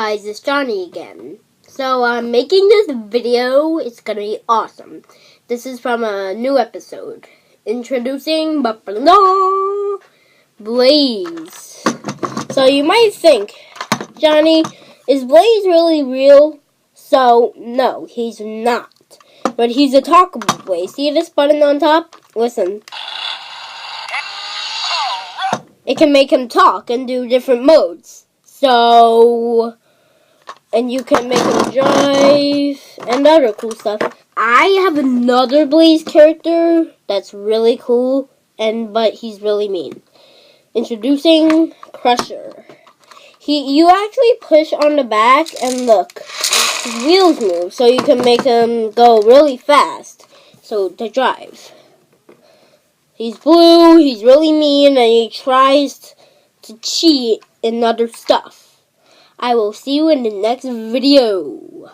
guys, it's Johnny again. So I'm making this video. It's gonna be awesome. This is from a new episode. Introducing Blaze. So you might think, Johnny, is Blaze really real? So no, he's not. But he's a talkable Blaze. See this button on top? Listen. It can make him talk and do different modes. So, and you can make him drive and other cool stuff. I have another Blaze character that's really cool, but he's really mean. Introducing Crusher. You actually push on the back and look, his wheels move, so you can make him go really fast. So to drive. He's blue, he's really mean, and he tries to cheat in other stuff. I will see you in the next video.